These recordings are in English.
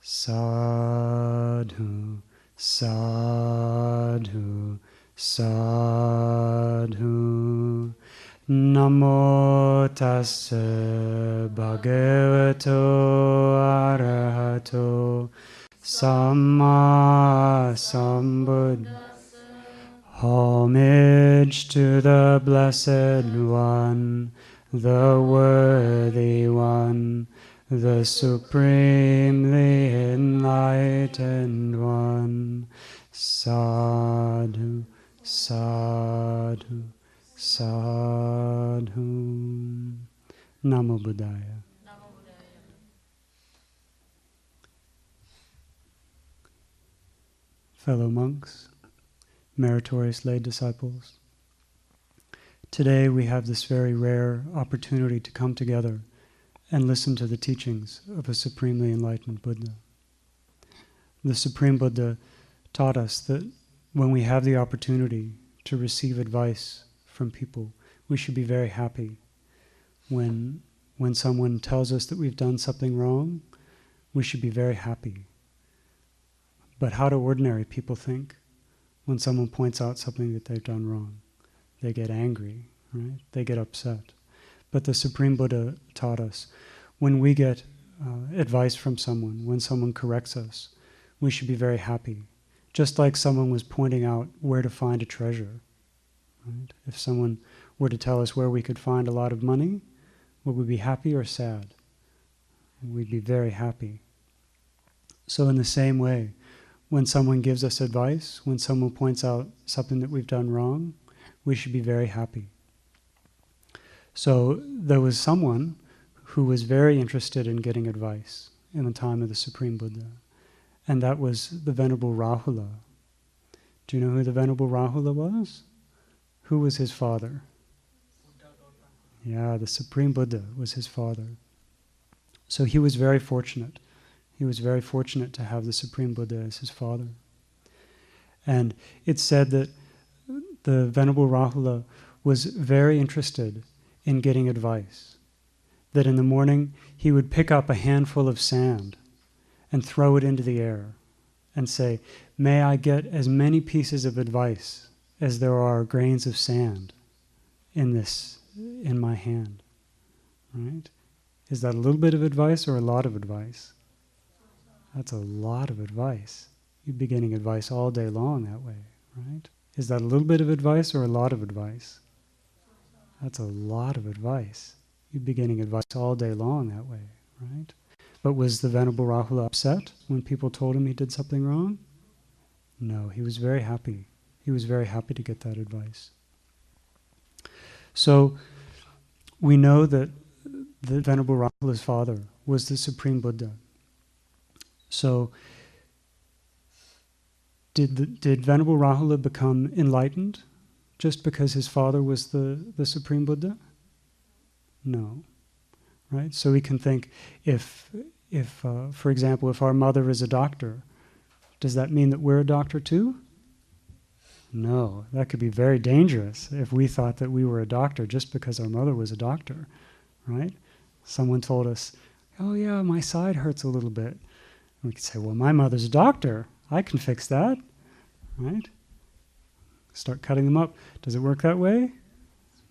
Sadhu, sadhu, sadhu. Namo tassa bhagavato arahato samma sambuddhassa. Homage to the Blessed One, the Worthy One, the Supremely Enlightened One. Sadhu, sadhu, sadhu. Namo Buddhaya. Fellow monks, meritorious lay disciples, today we have this very rare opportunity to come together and listen to the teachings of a supremely enlightened Buddha. The Supreme Buddha taught us that when we have the opportunity to receive advice from people, we should be very happy. When someone tells us that we've done something wrong, we should be very happy. But how do ordinary people think when someone points out something that they've done wrong? They get angry, right? They get upset. But the Supreme Buddha taught us, when we get advice from someone, when someone corrects us, we should be very happy. Just like someone was pointing out where to find a treasure, right? If someone were to tell us where we could find a lot of money, would we be happy or sad? We'd be very happy. So in the same way, when someone gives us advice, when someone points out something that we've done wrong, we should be very happy. So there was someone who was very interested in getting advice in the time of the Supreme Buddha, and that was the Venerable Rahula. Do you know who the Venerable Rahula was? Who was his father? Yeah, the Supreme Buddha was his father. So he was very fortunate. He was very fortunate to have the Supreme Buddha as his father. And it's said that the Venerable Rahula was very interested in getting advice. That in the morning he would pick up a handful of sand and throw it into the air and say, "May I get as many pieces of advice as there are grains of sand in my hand." Right? Is that a little bit of advice or a lot of advice? That's a lot of advice. You'd be getting advice all day long that way, right? Is that a little bit of advice or a lot of advice? That's a lot of advice. You'd be getting advice all day long that way, right? But was the Venerable Rahula upset when people told him he did something wrong? No, he was very happy. He was very happy to get that advice. So we know that the Venerable Rahula's father was the Supreme Buddha. So did Venerable Rahula become enlightened just because his father was the Supreme Buddha? No. Right? So we can think, if for example, if our mother is a doctor, does that mean that we're a doctor too? No. That could be very dangerous if we thought that we were a doctor just because our mother was a doctor. Right? Someone told us, "Oh yeah, my side hurts a little bit." We could say, "Well, my mother's a doctor. I can fix that." Right? Start cutting them up. Does it work that way?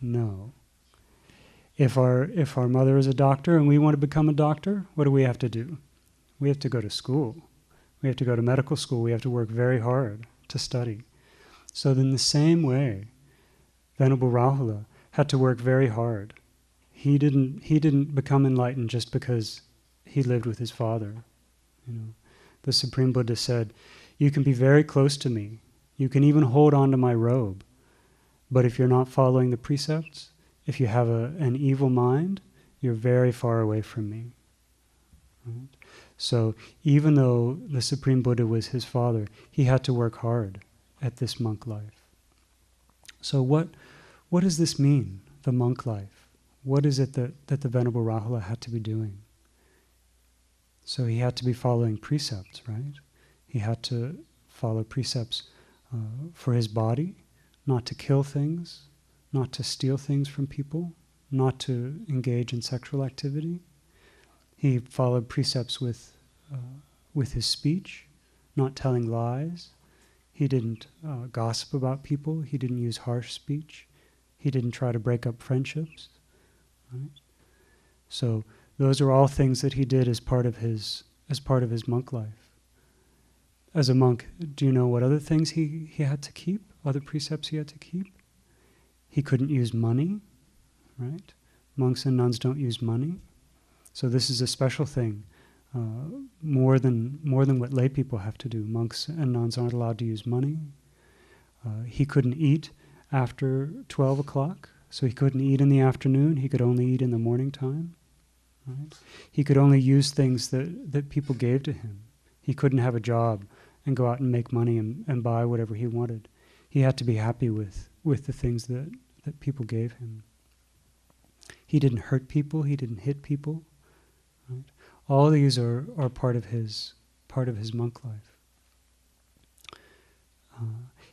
No. If our mother is a doctor and we want to become a doctor, what do we have to do? We have to go to school. We have to go to medical school. We have to work very hard to study. So in the same way, Venerable Rahula had to work very hard. He didn't become enlightened just because he lived with his father. You know, the Supreme Buddha said, "You can be very close to me. You can even hold on to my robe. But if you're not following the precepts, if you have an evil mind, you're very far away from me." Right? So even though the Supreme Buddha was his father, he had to work hard at this monk life. So what does this mean, the monk life? What is it that the Venerable Rahula had to be doing? So he had to be following precepts, right? He had to follow precepts for his body, not to kill things, not to steal things from people, not to engage in sexual activity. He followed precepts with with his speech, not telling lies. He didn't gossip about people. He didn't use harsh speech. He didn't try to break up friendships. Right? So those are all things that he did as part of his monk life. As a monk, do you know what other things he had to keep? Other precepts he had to keep? He couldn't use money, right? Monks and nuns don't use money. So this is a special thing, more than what lay people have to do. Monks and nuns aren't allowed to use money. He couldn't eat after 12 o'clock, so he couldn't eat in the afternoon. He could only eat in the morning time. Right? He could only use things that people gave to him. He couldn't have a job and go out and make money and buy whatever he wanted. He had to be happy with the things that people gave him. He didn't hurt people. He didn't hit people. Right? All these are part of his monk life.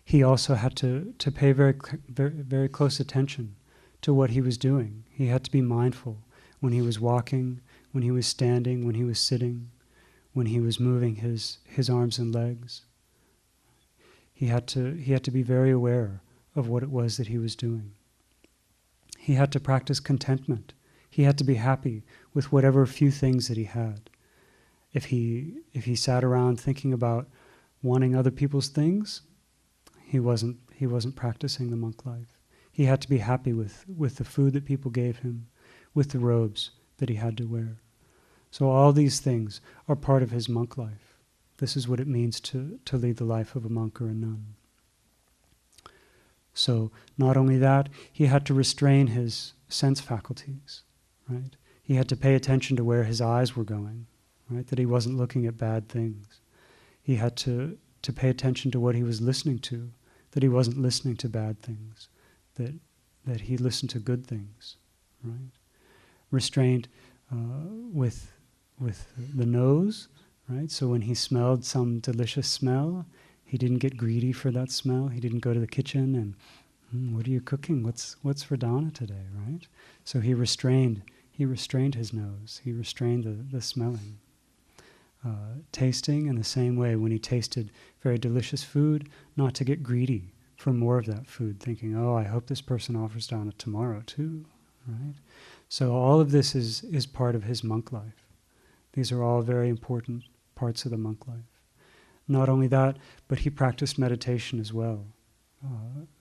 He also had to pay very, very, very close attention to what he was doing. He had to be mindful when he was walking, when he was standing, when he was sitting, when he was moving his arms and legs. He had to be very aware of what it was that he was doing. He had to practice contentment. He had to be happy with whatever few things that he had. If he sat around thinking about wanting other people's things, he wasn't practicing the monk life. He had to be happy with the food that people gave him, with the robes that he had to wear. So all these things are part of his monk life. This is what it means to lead the life of a monk or a nun. So not only that, he had to restrain his sense faculties, right? He had to pay attention to where his eyes were going, right? That he wasn't looking at bad things. He had to pay attention to what he was listening to, that he wasn't listening to bad things, that he listened to good things, right? Restraint with the nose, right? So when he smelled some delicious smell, he didn't get greedy for that smell. He didn't go to the kitchen and, what are you cooking? What's for Dana today, right? So he restrained his nose. He restrained the smelling. Tasting in the same way, when he tasted very delicious food, not to get greedy for more of that food, thinking, oh, I hope this person offers Dana tomorrow too, right? So all of this is part of his monk life. These are all very important parts of the monk life. Not only that, but he practiced meditation as well.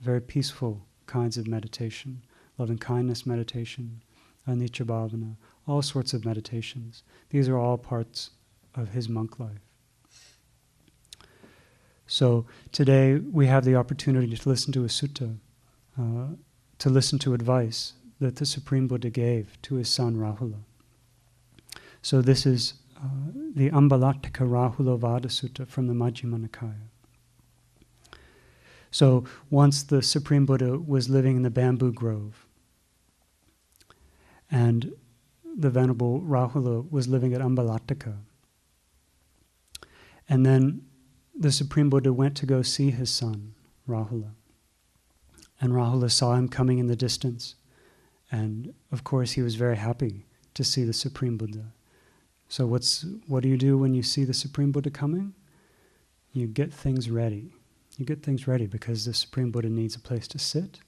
Very peaceful kinds of meditation, loving-kindness meditation, anicca bhavana, all sorts of meditations. These are all parts of his monk life. So today we have the opportunity to listen to a sutta, to listen to advice that the Supreme Buddha gave to his son Rahula. So this is the Ambalattika Rahulowada Sutta from the Majjhima Nikaya. So once the Supreme Buddha was living in the bamboo grove, and the Venerable Rahula was living at Ambalattika. And then the Supreme Buddha went to go see his son, Rahula. And Rahula saw him coming in the distance. And of course he was very happy to see the Supreme Buddha. So what do you do when you see the Supreme Buddha coming? You get things ready. You get things ready because the Supreme Buddha needs a place to sit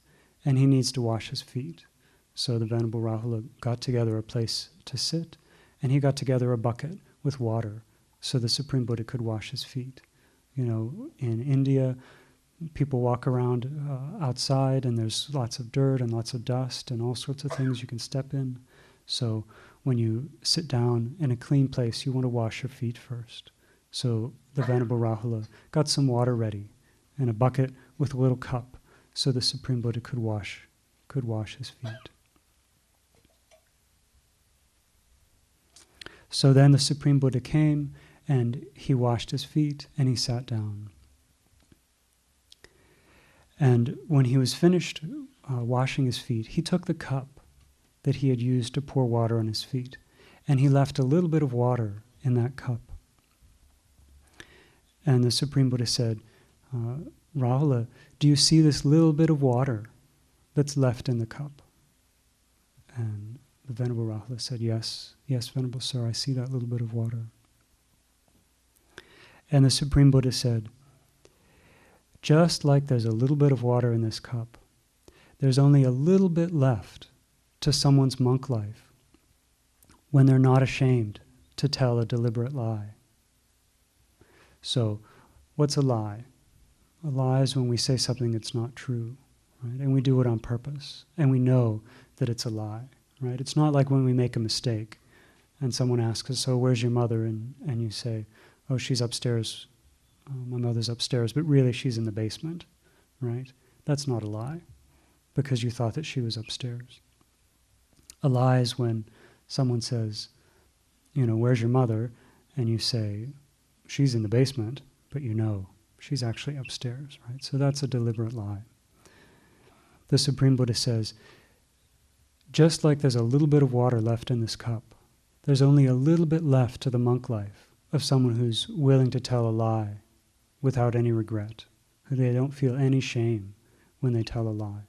and he needs to wash his feet. So the Venerable Rahula got together a place to sit and he got together a bucket with water so the Supreme Buddha could wash his feet. You know, in India, people walk around outside and there's lots of dirt and lots of dust and all sorts of things you can step in. So when you sit down in a clean place, you want to wash your feet first. So the Venerable Rahula got some water ready in a bucket with a little cup so the Supreme Buddha could wash his feet. So then the Supreme Buddha came and he washed his feet and he sat down. And when he was finished washing his feet, he took the cup that he had used to pour water on his feet and he left a little bit of water in that cup. And the Supreme Buddha said, Rahula, do you see this little bit of water that's left in the cup? And the Venerable Rahula said, yes, Venerable Sir, I see that little bit of water. And the Supreme Buddha said, just like there's a little bit of water in this cup, there's only a little bit left to someone's monk life when they're not ashamed to tell a deliberate lie. So, what's a lie? A lie is when we say something that's not true, right? And we do it on purpose, and we know that it's a lie, right? It's not like when we make a mistake and someone asks us, so where's your mother? And you say, oh, she's upstairs. My mother's upstairs, but really she's in the basement, right? That's not a lie, because you thought that she was upstairs. A lie is when someone says, where's your mother? And you say, she's in the basement, but you know she's actually upstairs, right? So that's a deliberate lie. The Supreme Buddha says, just like there's a little bit of water left in this cup, there's only a little bit left to the monk life of someone who's willing to tell a lie without any regret, who they don't feel any shame when they tell a lie.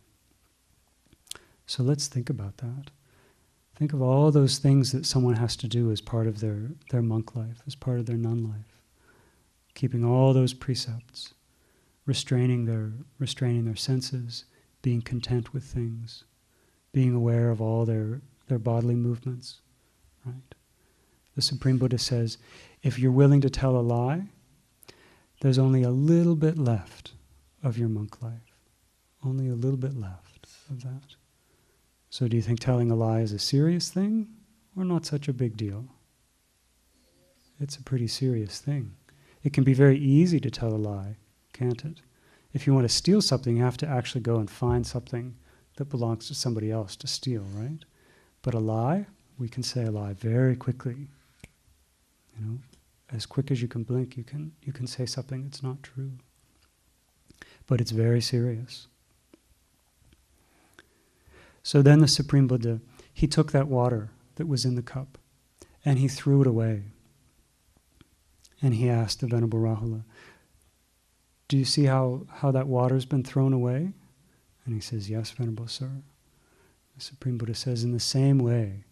So let's think about that. Think of all those things that someone has to do as part of their monk life, as part of their nun life. Keeping all those precepts, restraining their senses, being content with things, being aware of all their bodily movements, right? The Supreme Buddha says, if you're willing to tell a lie, there's only a little bit left of your monk life. Only a little bit left of that. So do you think telling a lie is a serious thing or not such a big deal? It's a pretty serious thing. It can be very easy to tell a lie, can't it? If you want to steal something, you have to actually go and find something that belongs to somebody else to steal, right? But a lie, we can say a lie very quickly. As quick as you can blink, you can say something that's not true. But it's very serious. So then the Supreme Buddha, he took that water that was in the cup and he threw it away. And he asked the Venerable Rahula, do you see how that water's been thrown away? And he says, yes, Venerable Sir. The Supreme Buddha says, in the same way,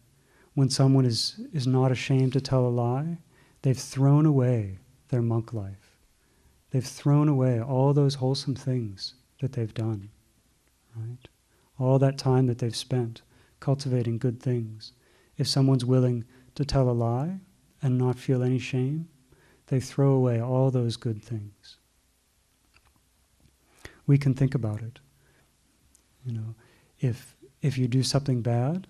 when someone is not ashamed to tell a lie, they've thrown away their monk life. They've thrown away all those wholesome things that they've done, right? All that time that they've spent cultivating good things. If someone's willing to tell a lie and not feel any shame, they throw away all those good things. We can think about it. If you do something bad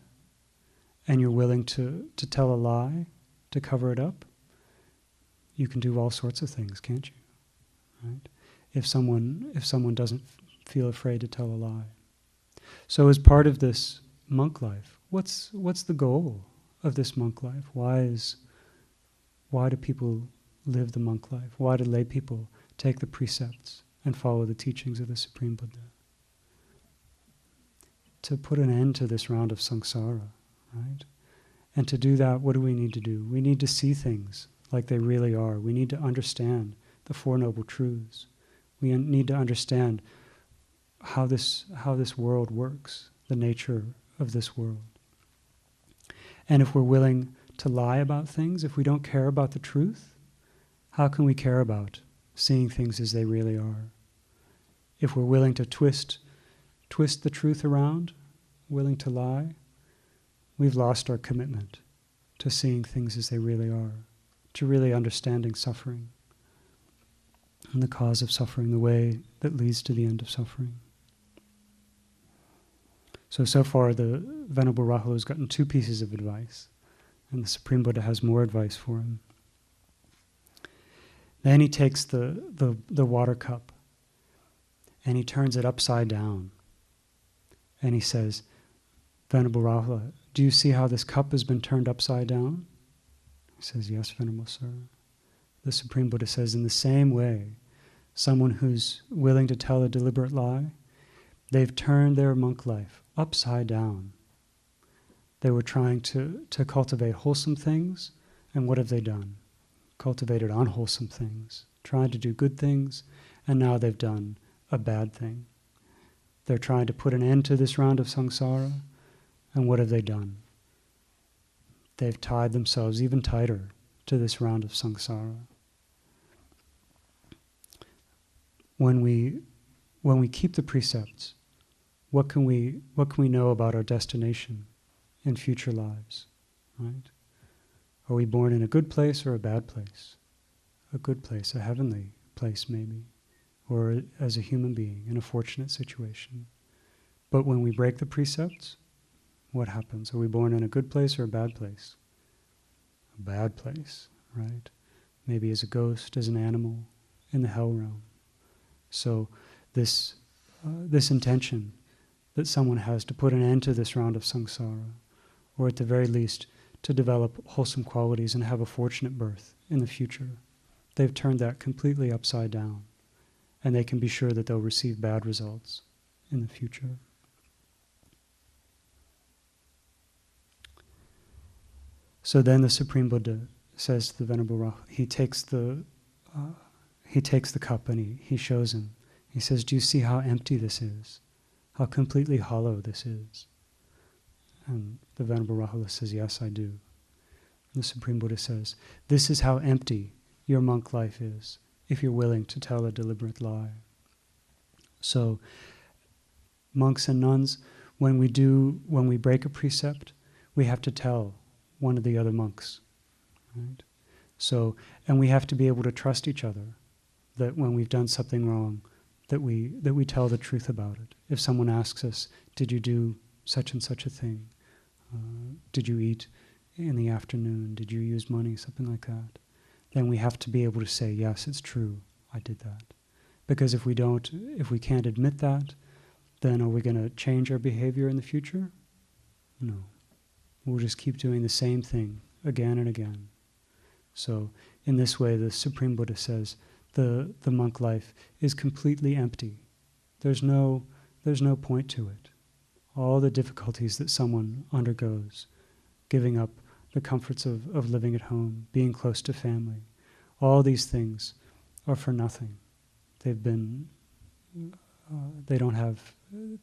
and you're willing to tell a lie to cover it up, you can do all sorts of things, can't you? Right? If someone doesn't feel afraid to tell a lie. So as part of this monk life, what's the goal of this monk life? Why do people live the monk life? Why do lay people take the precepts and follow the teachings of the Supreme Buddha? To put an end to this round of samsara, right? And to do that, what do we need to do? We need to see things like they really are. We need to understand the Four Noble Truths. We need to understand how this world works, the nature of this world. And if we're willing to lie about things, if we don't care about the truth, how can we care about seeing things as they really are? If we're willing to twist the truth around, willing to lie, we've lost our commitment to seeing things as they really are, to really understanding suffering and the cause of suffering, the way that leads to the end of suffering. So far the Venerable Rahula has gotten 2 pieces of advice, and the Supreme Buddha has more advice for him. Then he takes the water cup and he turns it upside down. And he says, Venerable Rahula, do you see how this cup has been turned upside down? He says, yes, Venerable Sir. The Supreme Buddha says, in the same way, someone who's willing to tell a deliberate lie, they've turned their monk life upside down. They were trying to cultivate wholesome things, and what have they done? Cultivated unwholesome things, trying to do good things, and now they've done a bad thing. They're trying to put an end to this round of samsara, and what have they done? They've tied themselves even tighter to this round of samsara. when we keep the precepts, what can we know about our destination in future lives, right? Are we born in a good place or a bad place? A good place, a heavenly place maybe, or as a human being in a fortunate situation. But when we break the precepts, what happens? Are we born in a good place or a bad place? A bad place, right? Maybe as a ghost, as an animal, in the hell realm. So this intention that someone has to put an end to this round of samsara, or at the very least to develop wholesome qualities and have a fortunate birth in the future, they've turned that completely upside down, and they can be sure that they'll receive bad results in the future. So then the Supreme Buddha says to the Venerable Rahula, he takes the cup and he shows him. He says, "Do you see how empty this is? How completely hollow this is?" And the Venerable Rahula says, "Yes, I do." The Supreme Buddha says, "This is how empty your monk life is, if you're willing to tell a deliberate lie." So, monks and nuns, when we break a precept, we have to tell one of the other monks, right? So, and we have to be able to trust each other, that when we've done something wrong, that we tell the truth about it. If someone asks us, "Did you do such and such a thing? Did you eat in the afternoon? Did you use money?" Something like that. Then we have to be able to say, "Yes, it's true, I did that." Because if we can't admit that, then are we going to change our behavior in the future? No. We'll just keep doing the same thing again and again. So in this way, the Supreme Buddha says the monk life is completely empty. There's no point to it. All the difficulties that someone undergoes, giving up the comforts of living at home, being close to family, all these things are for nothing. It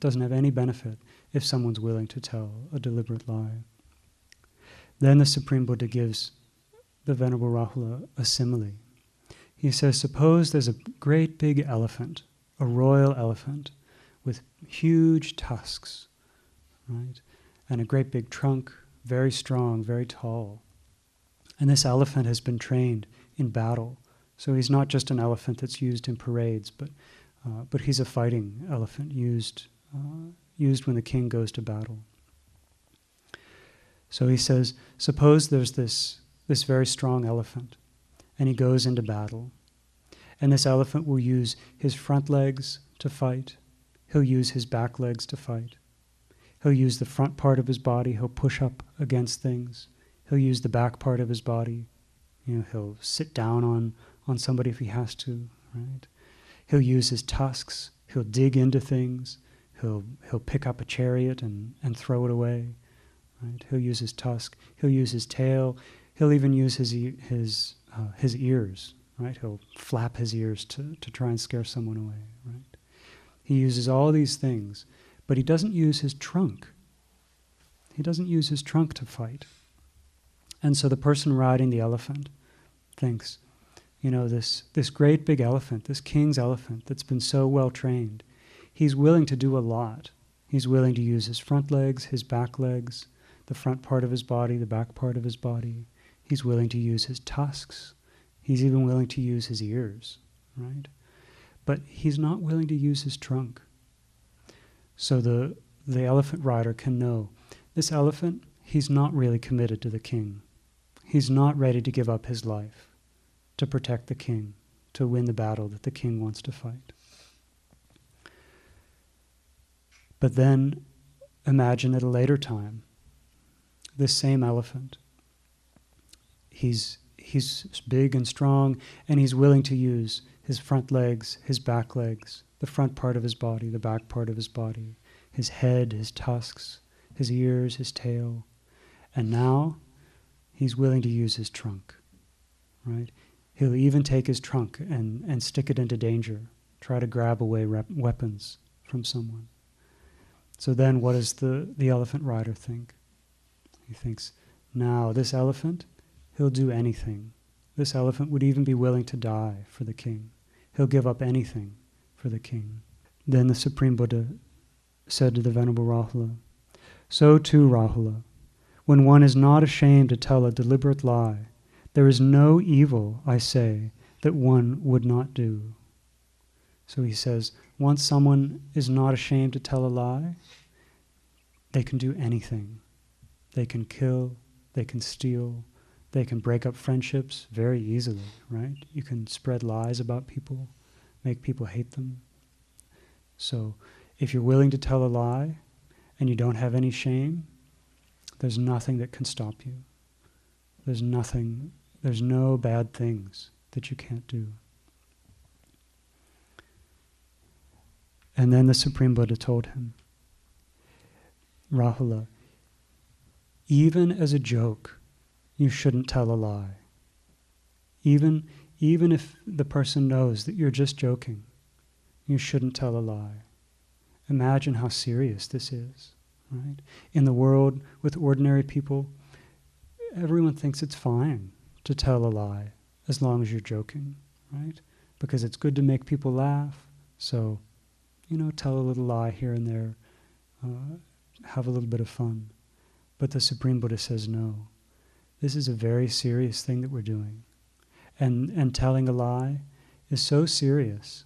doesn't have any benefit if someone's willing to tell a deliberate lie. Then the Supreme Buddha gives the Venerable Rahula a simile. He says, suppose there's a great big elephant, a royal elephant, with huge tusks, right? And a great big trunk, very strong, very tall. And this elephant has been trained in battle. So he's not just an elephant that's used in parades, but he's a fighting elephant used when the king goes to battle. So he says, suppose there's this very strong elephant, and he goes into battle. And this elephant will use his front legs to fight. He'll use his back legs to fight. He'll use the front part of his body. He'll push up against things. He'll use the back part of his body. He'll sit down on somebody if he has to, right? He'll use his tusks. He'll dig into things. He'll pick up a chariot and throw it away, right? He'll use his tusk. He'll use his tail. He'll even use his ears, right? He'll flap his ears to try and scare someone away, right? He uses all these things, but he doesn't use his trunk. He doesn't use his trunk to fight. And so the person riding the elephant thinks, this great big elephant, this king's elephant that's been so well trained, he's willing to do a lot. He's willing to use his front legs, his back legs, the front part of his body, the back part of his body. He's willing to use his tusks. He's even willing to use his ears, right? But he's not willing to use his trunk. So the elephant rider can know, this elephant, he's not really committed to the king. He's not ready to give up his life to protect the king, to win the battle that the king wants to fight. But then imagine at a later time, this same elephant, he's big and strong, and he's willing to use his front legs, his back legs, the front part of his body, the back part of his body, his head, his tusks, his ears, his tail. And now he's willing to use his trunk, right? He'll even take his trunk and stick it into danger, try to grab away weapons from someone. So then what does the elephant rider think? He thinks, now this elephant, he'll do anything. This elephant would even be willing to die for the king. He'll give up anything for the king. Then the Supreme Buddha said to the Venerable Rahula, "So too, Rahula, when one is not ashamed to tell a deliberate lie, there is no evil, I say, that one would not do." So he says, once someone is not ashamed to tell a lie, they can do anything. They can kill, they can steal, they can break up friendships very easily, right? You can spread lies about people, make people hate them. So if you're willing to tell a lie and you don't have any shame, there's nothing that can stop you. There's no bad things that you can't do. And then the Supreme Buddha told him, "Rahula, even as a joke, you shouldn't tell a lie. Even if the person knows that you're just joking, you shouldn't tell a lie." Imagine how serious this is, right? In the world with ordinary people, everyone thinks it's fine to tell a lie as long as you're joking, right? Because it's good to make people laugh. So, tell a little lie here and there, have a little bit of fun. But the Supreme Buddha says no. This is a very serious thing that we're doing. And telling a lie is so serious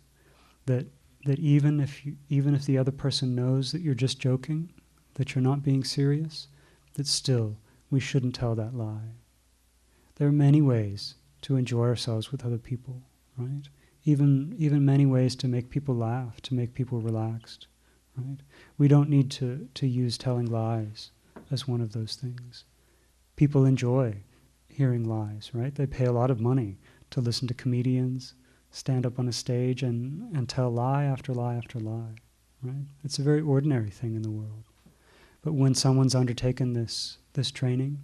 that even if the other person knows that you're just joking, that you're not being serious, that still we shouldn't tell that lie. There are many ways to enjoy ourselves with other people, right? Even many ways to make people laugh, to make people relaxed, right? We don't need to use telling lies as one of those things. People enjoy hearing lies, right? They pay a lot of money to listen to comedians stand up on a stage and tell lie after lie after lie, right? It's a very ordinary thing in the world. But when someone's undertaken this training,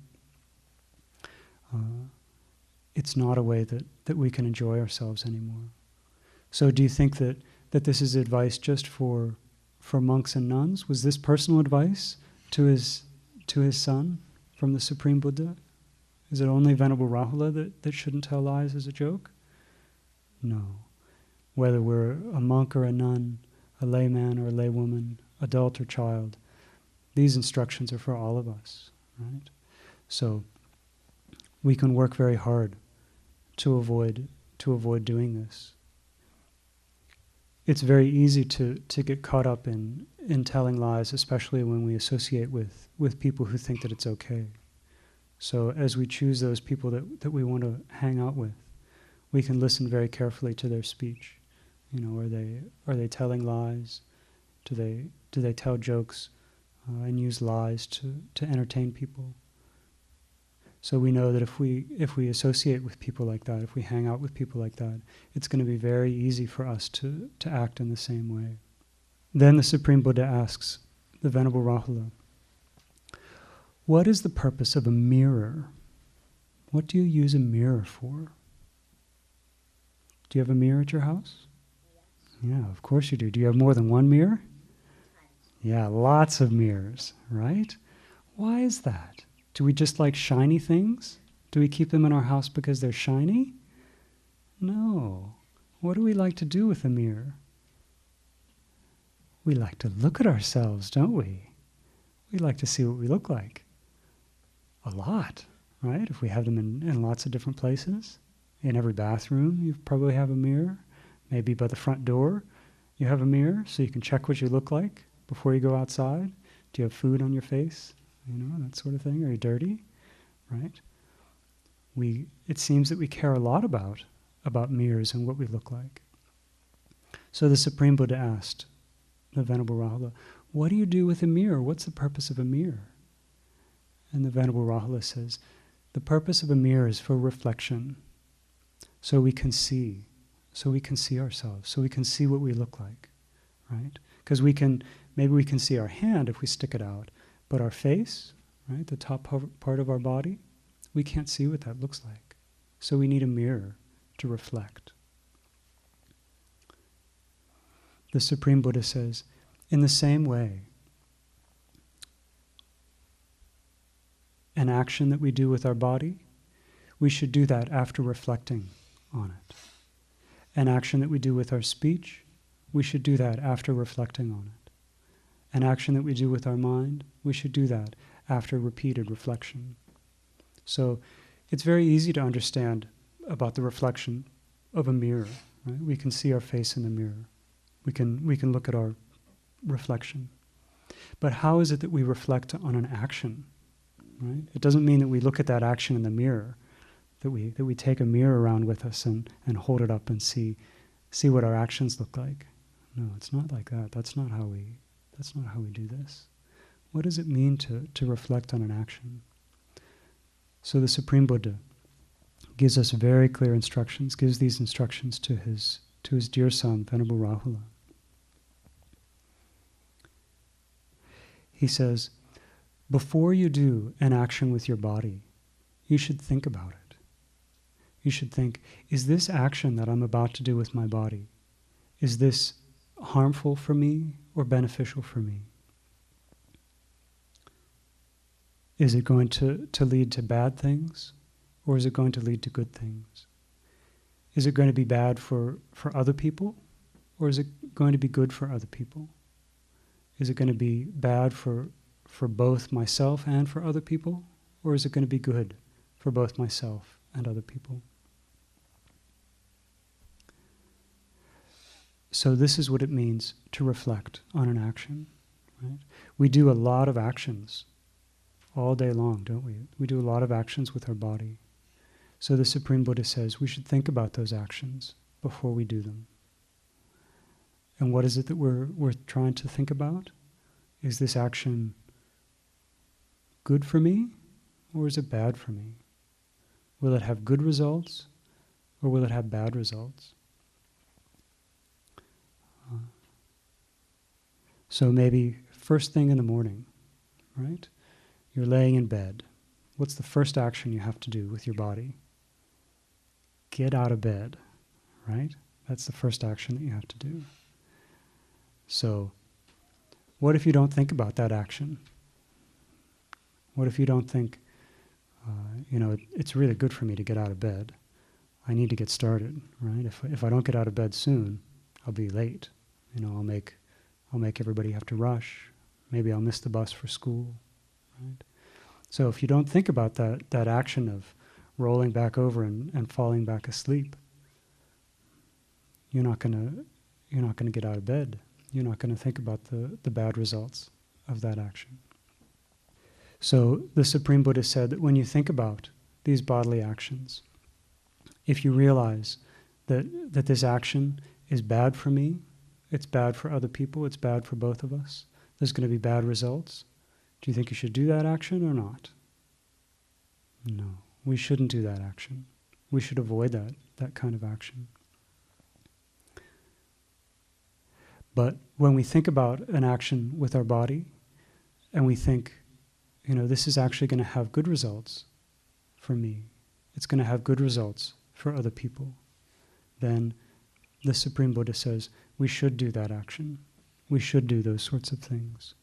it's not a way that we can enjoy ourselves anymore. So do you think that this is advice just for monks and nuns? Was this personal advice to his son from the Supreme Buddha? Is it only Venerable Rahula that shouldn't tell lies as a joke? No. Whether we're a monk or a nun, a layman or a laywoman, adult or child, these instructions are for all of us, right? So we can work very hard to avoid doing this. It's very easy to get caught up in telling lies, especially when we associate with people who think that it's okay. So as we choose those people that we want to hang out with, we can listen very carefully to their speech. Are they telling lies? Do they tell jokes and use lies to entertain people? So we know that if we associate with people like that, if we hang out with people like that, it's going to be very easy for us to act in the same way. Then the Supreme Buddha asks the Venerable Rahula, "What is the purpose of a mirror? What do you use a mirror for?" Do you have a mirror at your house? Yeah, of course you do. Do you have more than one mirror? Yeah, lots of mirrors, right? Why is that? Do we just like shiny things? Do we keep them in our house because they're shiny? No. What do we like to do with a mirror? We like to look at ourselves, don't we? We like to see what we look like. A lot, right? If we have them in lots of different places. In every bathroom, you probably have a mirror. Maybe by the front door, you have a mirror so you can check what you look like before you go outside. Do you have food on your face? That sort of thing. Are you dirty? Right? It seems that we care a lot about mirrors and what we look like. So the Supreme Buddha asked the Venerable Rahula, "What do you do with a mirror? What's the purpose of a mirror?" And the Venerable Rahula says, "The purpose of a mirror is for reflection, so we can see ourselves, so we can see what we look like, right? Because maybe we can see our hand if we stick it out, but our face, right, the top part of our body, we can't see what that looks like. So we need a mirror to reflect." The Supreme Buddha says, in the same way, an action that we do with our body, we should do that after reflecting on it. An action that we do with our speech, we should do that after reflecting on it. An action that we do with our mind, we should do that after repeated reflection. So it's very easy to understand about the reflection of a mirror. Right? We can see our face in the mirror. We can look at our reflection. But how is it that we reflect on an action? Right? It doesn't mean that we look at that action in the mirror, that we take a mirror around with us and hold it up and see what our actions look like. No, it's not like that. That's not how we do this. What does it mean to reflect on an action? So the Supreme Buddha gives us very clear instructions, gives these instructions to his dear son, Venerable Rahula. He says, before you do an action with your body, you should think about it. You should think, is this action that I'm about to do with my body, is this harmful for me or beneficial for me? Is it going to lead to bad things, or is it going to lead to good things? Is it going to be bad for other people, or is it going to be good for other people? Is it going to be bad for both myself and for other people, or is it going to be good for both myself and other people? So this is what it means to reflect on an action. Right? We do a lot of actions all day long, don't we? We do a lot of actions with our body. So the Supreme Buddha says we should think about those actions before we do them. And what is it that we're trying to think about? Is this action good for me, or is it bad for me? Will it have good results, or will it have bad results? So maybe first thing in the morning, right? You're laying in bed. What's the first action you have to do with your body? Get out of bed, right? That's the first action that you have to do. So, what if you don't think about that action? What if you don't think, it's really good for me to get out of bed. I need to get started, right? If I don't get out of bed soon, I'll be late. I'll make everybody have to rush. Maybe I'll miss the bus for school, right? So if you don't think about that action of rolling back over and falling back asleep, you're not gonna get out of bed. You're not going to think about the bad results of that action. So the Supreme Buddha said that when you think about these bodily actions, if you realize that this action is bad for me, it's bad for other people, it's bad for both of us, there's going to be bad results, do you think you should do that action or not? No, we shouldn't do that action. We should avoid that kind of action. But when we think about an action with our body, and we think, this is actually going to have good results for me, it's going to have good results for other people, then the Supreme Buddha says we should do that action. We should do those sorts of things.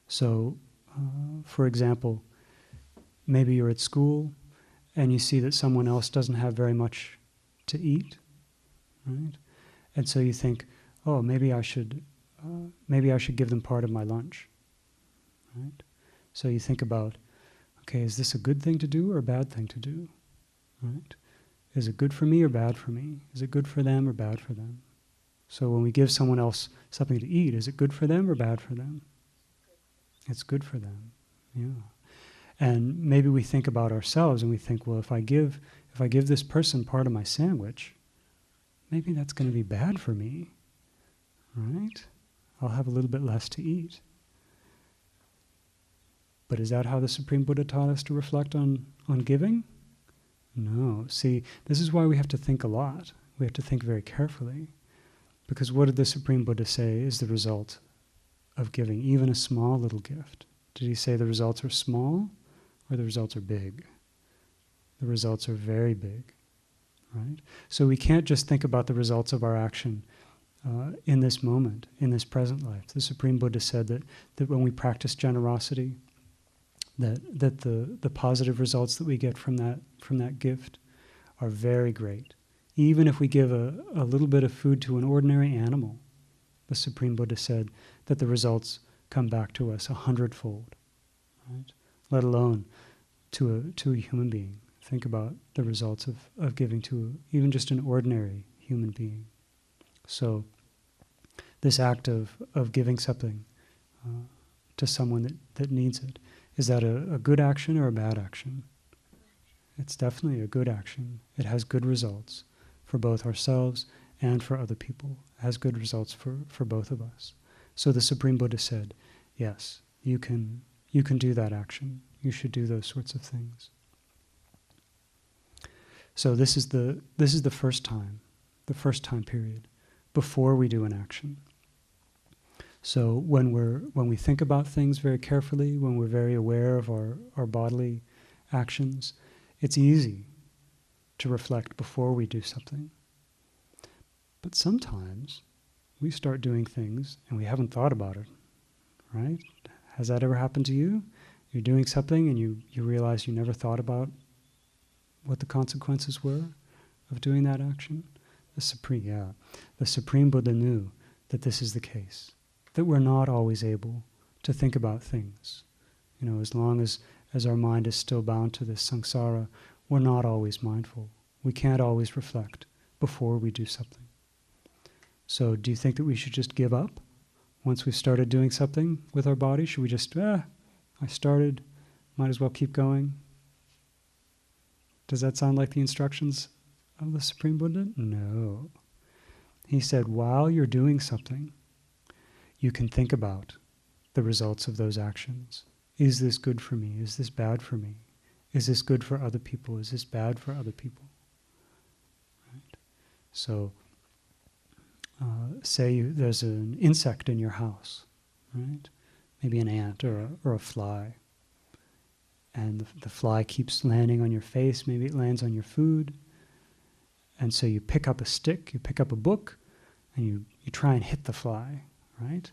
So, for example, maybe you're at school and you see that someone else doesn't have very much to eat, right? And so you think, oh, maybe I should give them part of my lunch, right? So you think about, okay, is this a good thing to do or a bad thing to do, right? Is it good for me or bad for me? Is it good for them or bad for them? So when we give someone else something to eat, is it good for them or bad for them? It's good for them, yeah. And maybe we think about ourselves and we think, well, if I give this person part of my sandwich, maybe that's going to be bad for me, right? I'll have a little bit less to eat. But is that how the Supreme Buddha taught us to reflect on giving? No. See, this is why we have to think a lot. We have to think very carefully. Because what did the Supreme Buddha say is the result of giving, even a small little gift? Did he say the results are small or the results are big? The results are very big. Right? So we can't just think about the results of our action in this moment, in this present life. The Supreme Buddha said that when we practice generosity, that the positive results that we get from that gift are very great Even if we give a little bit of food to an ordinary animal, the Supreme Buddha said that the results come back to us 100-fold, right? Let alone to a human being. Think about the results of giving to even just an ordinary human being. So this act of giving something to someone that needs it, is that a good action or a bad action? It's definitely a good action. It has good results for both ourselves and for other people. It has good results for both of us. So the Supreme Buddha said, yes, you can do that action. You should do those sorts of things. So this is the first time period before we do an action. So when we think about things very carefully, when we're very aware of our bodily actions, it's easy to reflect before we do something. But sometimes we start doing things and we haven't thought about it, right? Has that ever happened to you? You're doing something and you realize you never thought about what the consequences were of doing that action? The Supreme Buddha knew that this is the case, that we're not always able to think about things. As long as our mind is still bound to this samsara, we're not always mindful. We can't always reflect before we do something. So do you think that we should just give up once we've started doing something with our body? Should we just, I started, might as well keep going? Does that sound like the instructions of the Supreme Buddha? No. He said, while you're doing something, you can think about the results of those actions. Is this good for me? Is this bad for me? Is this good for other people? Is this bad for other people? Right? So, say there's an insect in your house, right? Maybe an ant or a fly. And the fly keeps landing on your face. Maybe it lands on your food. And so you pick up a stick, you pick up a book, and you try and hit the fly, right?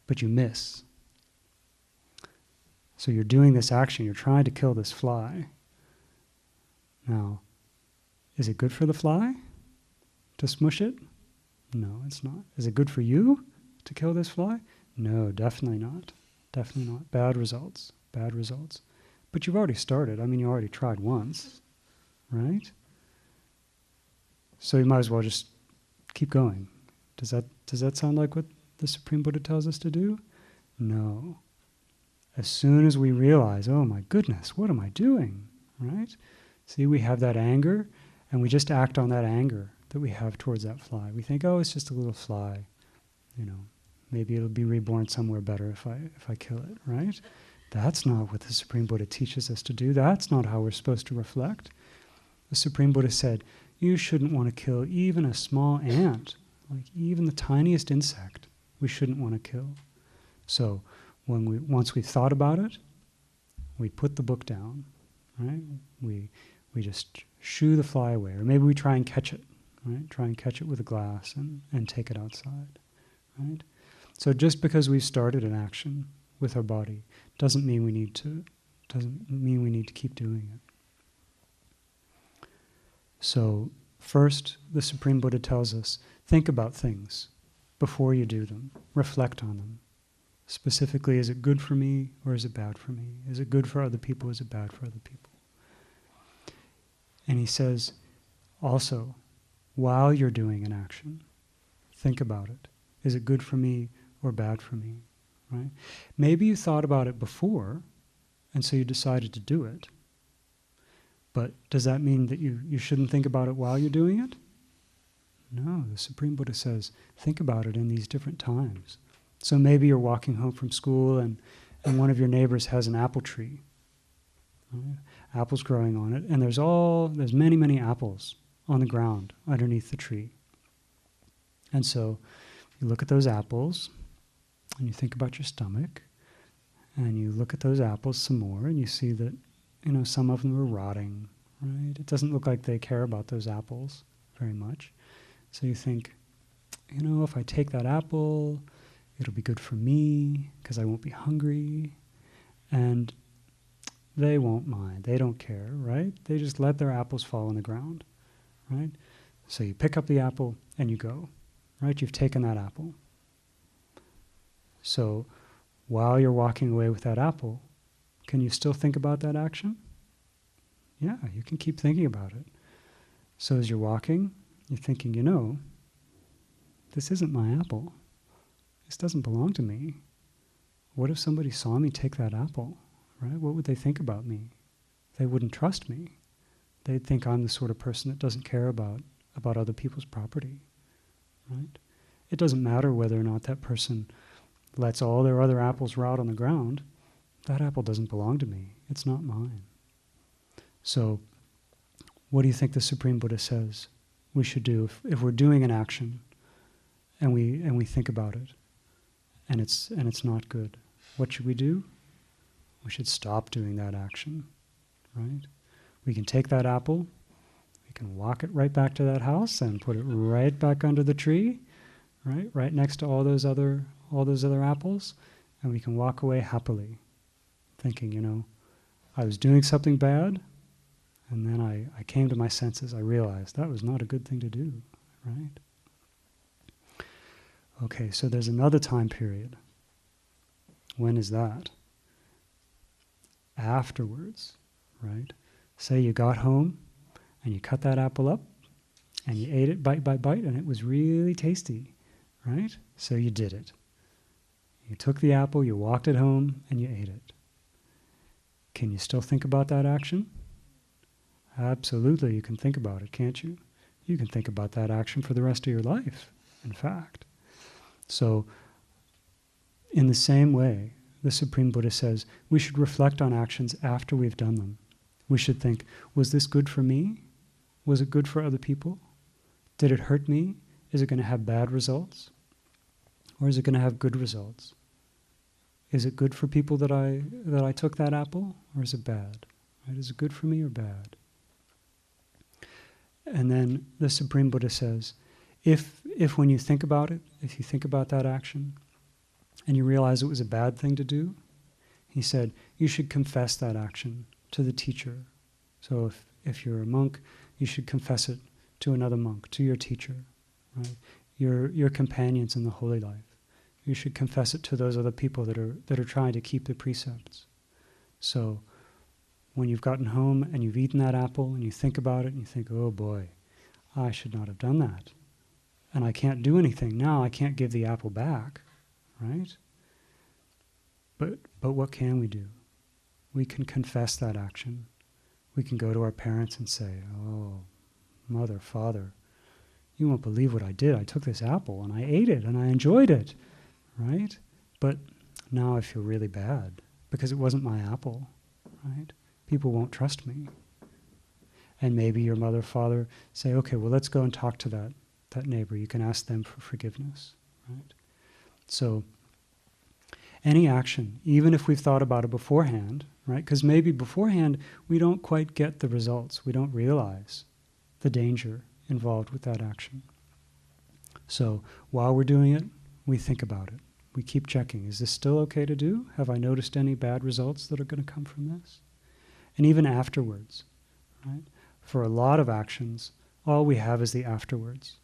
But you miss. So you're doing this action, you're trying to kill this fly. Now, is it good for the fly to smush it? No, it's not. Is it good for you to kill this fly? No, definitely not. Definitely not. Bad results. Bad results. But you've already started. You already tried once, right? So you might as well just keep going. Does that sound like what the Supreme Buddha tells us to do? No. As soon as we realize, oh my goodness, what am I doing, right? See, we have that anger, and we just act on that anger that we have towards that fly. We think, oh, it's just a little fly. Maybe it'll be reborn somewhere better if I kill it, right? That's not what the Supreme Buddha teaches us to do. That's not how we're supposed to reflect. The Supreme Buddha said, you shouldn't want to kill even a small ant, like even the tiniest insect, we shouldn't want to kill. So once we've thought about it, we put the book down, right? We just shoo the fly away, or maybe we try and catch it, right? Try and catch it with a glass and take it outside, right? So just because we've started an action with our body doesn't mean we need to keep doing it. So first, the Supreme Buddha tells us, think about things before you do them. Reflect on them. Specifically, is it good for me or is it bad for me? Is it good for other people? Is it bad for other people? And he says, also, while you're doing an action, think about it. Is it good for me or bad for me? Right? Maybe you thought about it before, and so you decided to do it. But does that mean that you shouldn't think about it while you're doing it? No, the Supreme Buddha says, think about it in these different times. So maybe you're walking home from school and one of your neighbors has an apple tree. Right? Apples growing on it, and there's many, many apples on the ground underneath the tree. And so you look at those apples, and you think about your stomach, and you look at those apples some more, and you see that, some of them are rotting, right? It doesn't look like they care about those apples very much. So you think, if I take that apple, it'll be good for me, because I won't be hungry, and they won't mind. They don't care, right? They just let their apples fall on the ground, right? So you pick up the apple and you go, right? You've taken that apple. So while you're walking away with that apple, can you still think about that action? Yeah, you can keep thinking about it. So as you're walking, you're thinking, this isn't my apple. This doesn't belong to me. What if somebody saw me take that apple, right? What would they think about me? They wouldn't trust me. They'd think I'm the sort of person that doesn't care about other people's property, right? It doesn't matter whether or not that person lets all their other apples rot on the ground. That apple doesn't belong to me. It's not mine. So what do you think the Supreme Buddha says we should do if we're doing an action and we think about it and it's not good? What should we do? We should stop doing that action, right? We can take that apple, we can walk it right back to that house and put it right back under the tree, right next to all those other apples, and we can walk away happily, thinking, I was doing something bad, and then I came to my senses. I realized that was not a good thing to do, right? Okay, so there's another time period. When is that? Afterwards, right? Say you got home and you cut that apple up and you ate it bite by bite and it was really tasty, right? So you did it. You took the apple, you walked it home, and you ate it. Can you still think about that action? Absolutely, you can think about it, can't you? You can think about that action for the rest of your life, in fact. So, in the same way, the Supreme Buddha says we should reflect on actions after we've done them. We should think, was this good for me? Was it good for other people? Did it hurt me? Is it going to have bad results? Or is it going to have good results? Is it good for people that I took that apple? Or is it bad? Right? Is it good for me or bad? And then the Supreme Buddha says, if when you think about it, if you think about that action, and you realize it was a bad thing to do, he said, you should confess that action to the teacher. So if you're a monk, you should confess it to another monk, to your teacher, right? Your companions in the holy life. You should confess it to those other people that are trying to keep the precepts. So when you've gotten home and you've eaten that apple and you think about it and you think, oh boy, I should not have done that. And I can't do anything now. I can't give the apple back, right? But what can we do? We can confess that action. We can go to our parents and say, oh, mother, father, you won't believe what I did. I took this apple and I ate it and I enjoyed it, right? But now I feel really bad because it wasn't my apple, right? People won't trust me. And maybe your mother or father say, okay, well, let's go and talk to that neighbor. You can ask them for forgiveness, right? So any action, even if we've thought about it beforehand, right? Because maybe beforehand we don't quite get the results. We don't realize the danger involved with that action. So while we're doing it, we think about it. We keep checking. Is this still okay to do? Have I noticed any bad results that are going to come from this? And even afterwards, right? For a lot of actions, all we have is the afterwards.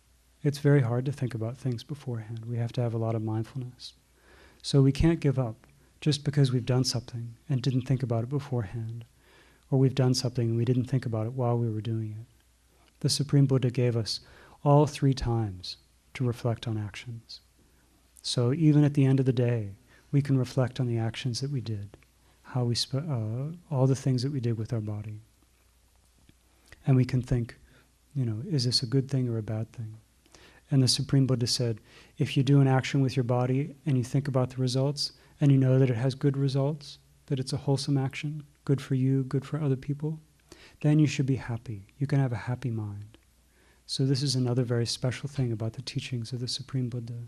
It's very hard to think about things beforehand. We have to have a lot of mindfulness. So we can't give up just because we've done something and didn't think about it beforehand, or we've done something and we didn't think about it while we were doing it. The Supreme Buddha gave us all 3 times to reflect on actions. So even at the end of the day, we can reflect on the actions that we did, how we all the things that we did with our body. And we can think, is this a good thing or a bad thing? And the Supreme Buddha said, if you do an action with your body and you think about the results and you know that it has good results, that it's a wholesome action, good for you, good for other people, then you should be happy. You can have a happy mind. So this is another very special thing about the teachings of the Supreme Buddha.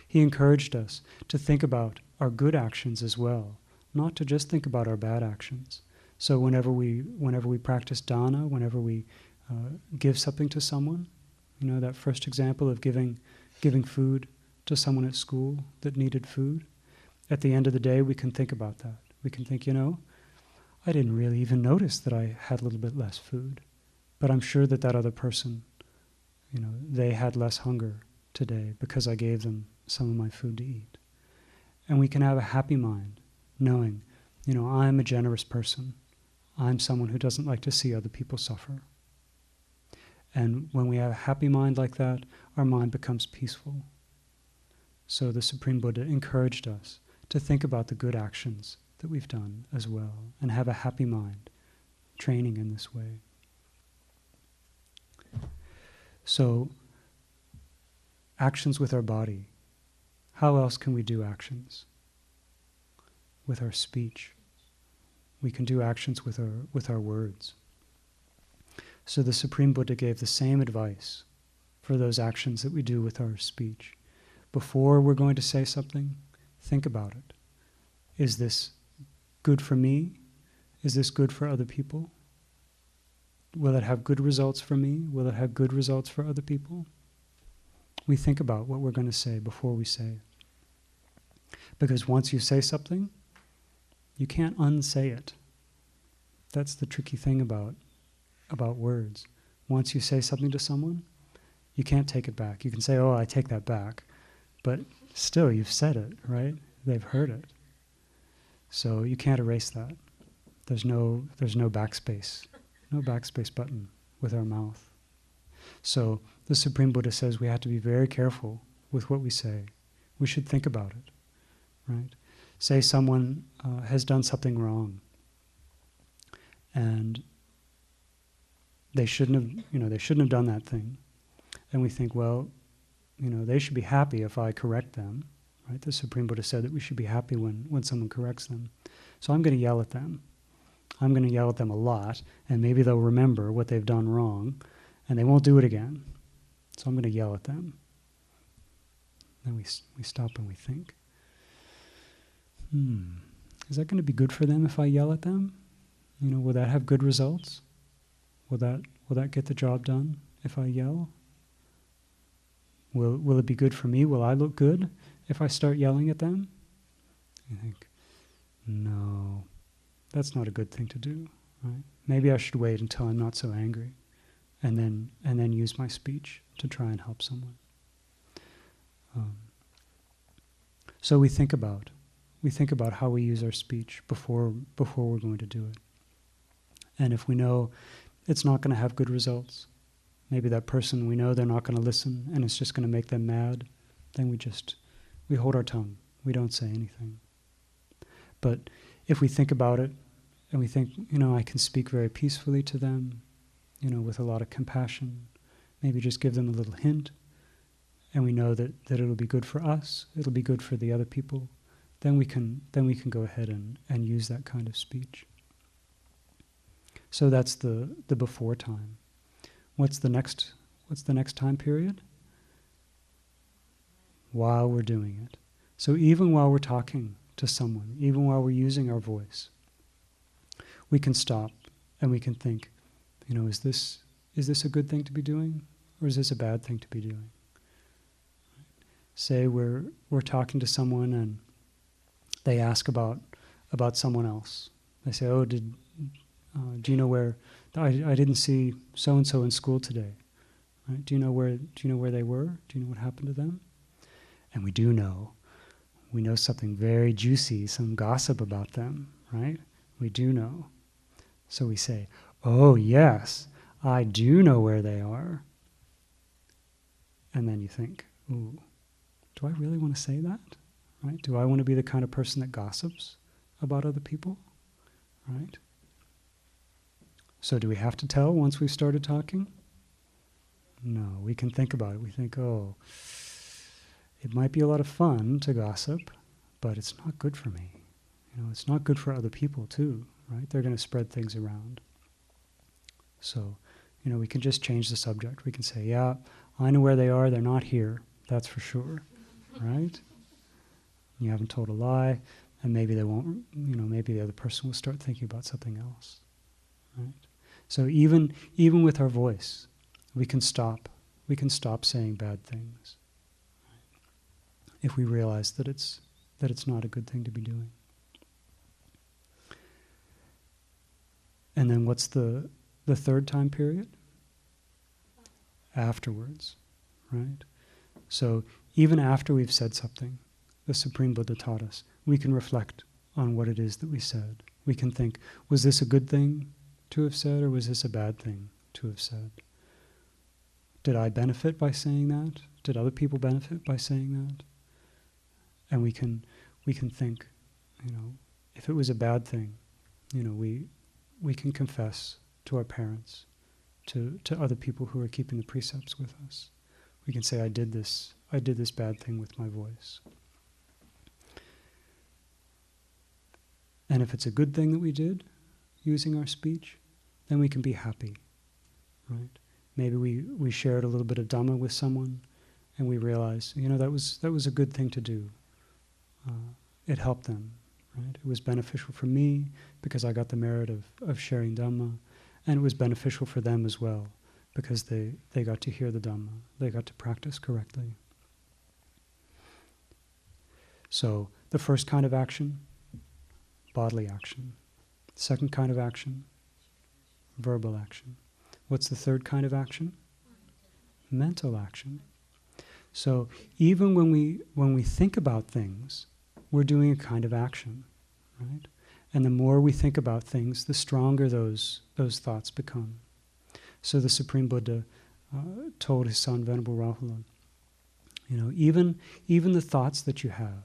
He encouraged us to think about our good actions as well, not to just think about our bad actions. So whenever we practice dana, whenever we give something to someone, that first example of giving food to someone at school that needed food, at the end of the day we can think about that. We can think, I didn't really even notice that I had a little bit less food, but I'm sure that other person they had less hunger today because I gave them some of my food to eat. And we can have a happy mind, knowing, I'm a generous person. I'm someone who doesn't like to see other people suffer. And when we have a happy mind like that, our mind becomes peaceful. So the Supreme Buddha encouraged us to think about the good actions that we've done as well, and have a happy mind, training in this way. So, actions with our body. How else can we do actions? With our speech. We can do actions with our words. So the Supreme Buddha gave the same advice for those actions that we do with our speech. Before we're going to say something, think about it. Is this good for me? Is this good for other people? Will it have good results for me? Will it have good results for other people? We think about what we're going to say before we say it. Because once you say something, you can't unsay it. That's the tricky thing about words. Once you say something to someone, you can't take it back. You can say, I take that back. But still, you've said it, right? They've heard it. So you can't erase that. There's no backspace. No backspace button with our mouth. So the Supreme Buddha says we have to be very careful with what we say. We should think about it, right? Say someone has done something wrong, and they shouldn't have done that thing. And we think, they should be happy if I correct them, right? The Supreme Buddha said that we should be happy when someone corrects them. So I'm going to yell at them. I'm going to yell at them a lot, and maybe they'll remember what they've done wrong, and they won't do it again. So I'm going to yell at them. Then we stop and we think, is that going to be good for them if I yell at them? Will that have good results? Will that get the job done if I yell? Will it be good for me? Will I look good if I start yelling at them? You think, no, that's not a good thing to do, right? Maybe I should wait until I'm not so angry, and then use my speech to try and help someone. So we think about how we use our speech before we're going to do it. And if we know it's not going to have good results, maybe that person, we know they're not going to listen and it's just going to make them mad, then we hold our tongue. We don't say anything. But if we think about it and we think, I can speak very peacefully to them, with a lot of compassion, maybe just give them a little hint, and we know that it'll be good for us, it'll be good for the other people, then we can go ahead and use that kind of speech. So that's the before time. What's the next time period? While we're doing it. So even while we're talking to someone, even while we're using our voice, we can stop and we can think, is this a good thing to be doing, or is this a bad thing to be doing? Say we're talking to someone and they ask about someone else. They say, do you know where I didn't see so and so in school today? Right? Do you know where they were? Do you know what happened to them? And we do know. We know something very juicy, some gossip about them, right? We do know. So we say, oh yes, I do know where they are. And then you think, ooh, do I really want to say that? Right? Do I want to be the kind of person that gossips about other people? Right? So do we have to tell once we've started talking? No, we can think about it. We think, it might be a lot of fun to gossip, but it's not good for me. It's not good for other people too, right? They're going to spread things around. So, we can just change the subject. We can say, yeah, I know where they are. They're not here. That's for sure, right? You haven't told a lie, and maybe they won't, maybe the other person will start thinking about something else, right? So even with our voice, we can stop saying bad things, right? If we realize that it's not a good thing to be doing. And then what's the third time period? afterwards, right? So even after we've said something, the Supreme Buddha taught us, we can reflect on what it is that we said. We can think, was this a good thing to have said, or was this a bad thing to have said? Did I benefit by saying that? Did other people benefit by saying that? And we can think, if it was a bad thing, we can confess to our parents, to other people who are keeping the precepts with us. We can say, I did this bad thing with my voice. And if it's a good thing that we did, using our speech, then we can be happy, right? Maybe we shared a little bit of Dhamma with someone, and we realized, that was a good thing to do. It helped them, right? It was beneficial for me because I got the merit of sharing Dhamma, and it was beneficial for them as well because they got to hear the Dhamma. They got to practice correctly. So the first kind of action, bodily action. Second kind of action, verbal action. What's the third kind of action? Mental action. So even when we think about things, we're doing a kind of action, right? And the more we think about things, the stronger those thoughts become. So the Supreme Buddha told his son, Venerable Rahula, even the thoughts that you have,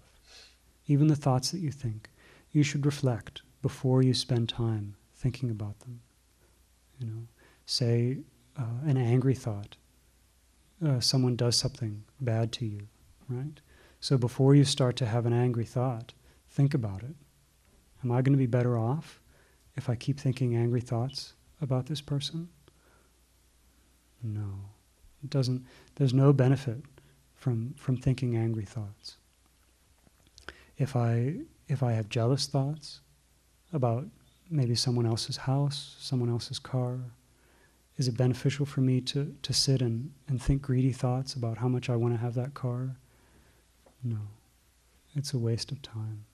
even the thoughts that you think, you should reflect before you spend time thinking about them. Say an angry thought. Someone does something bad to you, right? So before you start to have an angry thought, think about it. Am I going to be better off if I keep thinking angry thoughts about this person? No. It doesn't. There's no benefit from thinking angry thoughts. If I have jealous thoughts about maybe someone else's house, someone else's car, is it beneficial for me to sit and think greedy thoughts about how much I want to have that car? No. It's a waste of time.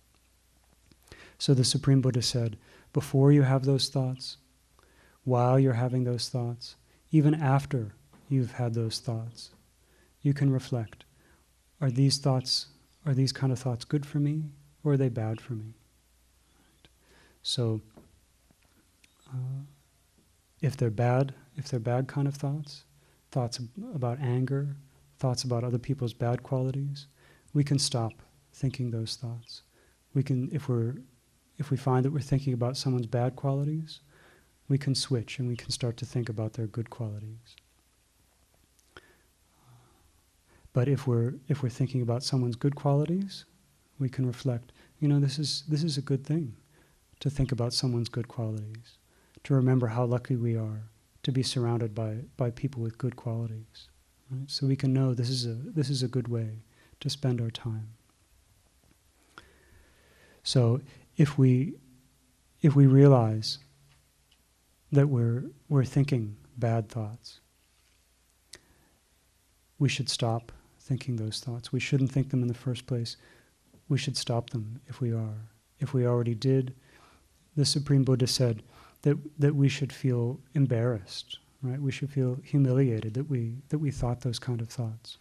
So the Supreme Buddha said, before you have those thoughts, while you're having those thoughts, even after you've had those thoughts, you can reflect. Are these kind of thoughts good for me, or are they bad for me? Right. So if they're bad kind of thoughts about anger, thoughts about other people's bad qualities, we can stop thinking those thoughts. We can, if we find that we're thinking about someone's bad qualities, we can switch and we can start to think about their good qualities. But if we're thinking about someone's good qualities, we can reflect, this is a good thing to think about someone's good qualities, to remember how lucky we are to be surrounded by people with good qualities. Right? So we can know this is a good way to spend our time. So if we realize that we're thinking bad thoughts, we should stop thinking those thoughts. We shouldn't think them in the first place. We should stop them if we are. If we already did, the Supreme Buddha said that we should feel embarrassed, right? We should feel humiliated that we thought those kind of thoughts.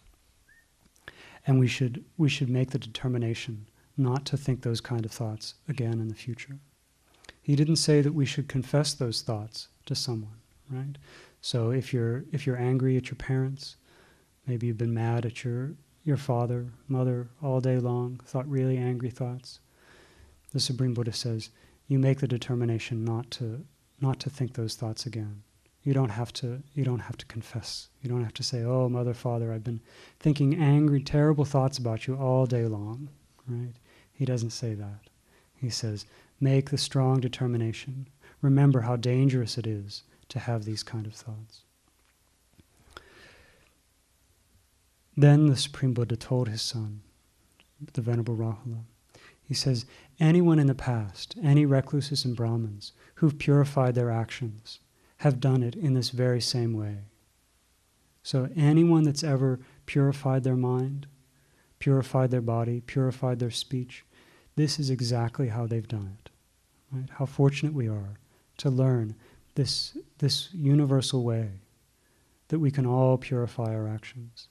And we should make the determination not to think those kind of thoughts again in the future. He didn't say that we should confess those thoughts to someone, right? So if you're angry at your parents, maybe you've been mad at your father, mother all day long, thought really angry thoughts, the Supreme Buddha says, you make the determination not to think those thoughts again. You don't have to confess. You don't have to say, oh, mother, father, I've been thinking angry, terrible thoughts about you all day long, right? He doesn't say that. He says, make the strong determination. Remember how dangerous it is to have these kind of thoughts. Then the Supreme Buddha told his son, the Venerable Rahula, he says, anyone in the past, any recluses and Brahmins who've purified their actions have done it in this very same way. So anyone that's ever purified their mind, purified their body, purified their speech, this is exactly how they've done it. Right? How fortunate we are to learn this universal way that we can all purify our actions.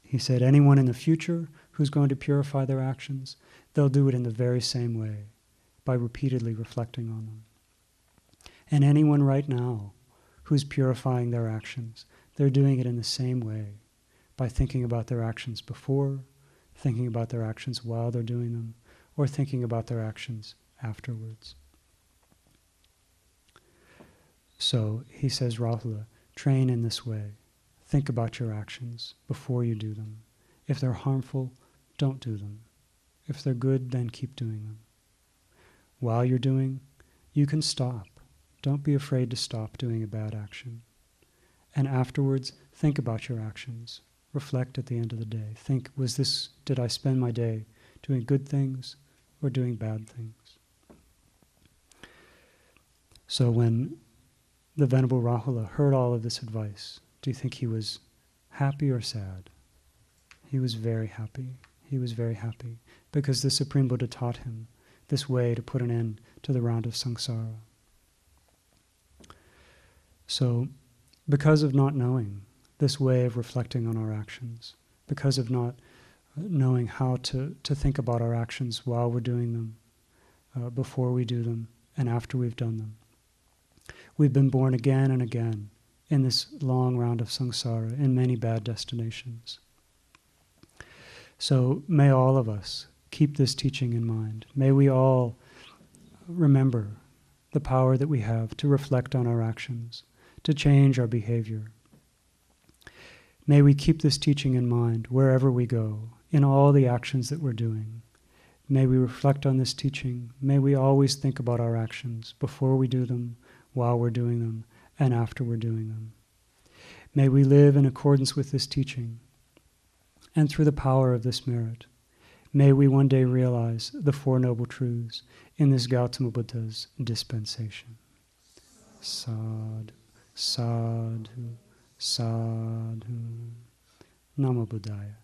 He said, anyone in the future who's going to purify their actions, they'll do it in the very same way, by repeatedly reflecting on them. And anyone right now who's purifying their actions, they're doing it in the same way, by thinking about their actions before, thinking about their actions while they're doing them, or thinking about their actions afterwards. So, he says, Rahula, train in this way. Think about your actions before you do them. If they're harmful, don't do them. If they're good, then keep doing them. While you're doing, you can stop. Don't be afraid to stop doing a bad action. And afterwards, think about your actions. Reflect at the end of the day. Think, did I spend my day doing good things or doing bad things? So when the Venerable Rahula heard all of this advice, do you think he was happy or sad? He was very happy. He was very happy because the Supreme Buddha taught him this way to put an end to the round of samsara. So, because of not knowing this way of reflecting on our actions, because of not knowing how to think about our actions while we're doing them, before we do them, and after we've done them, we've been born again and again in this long round of samsara, in many bad destinations. So may all of us keep this teaching in mind. May we all remember the power that we have to reflect on our actions, to change our behavior. May we keep this teaching in mind wherever we go, in all the actions that we're doing. May we reflect on this teaching. May we always think about our actions before we do them, while we're doing them, and after we're doing them. May we live in accordance with this teaching, and through the power of this merit, may we one day realize the Four Noble Truths in this Gautama Buddha's dispensation. Sadhu, sadhu, sadhu. Namo Buddhaya.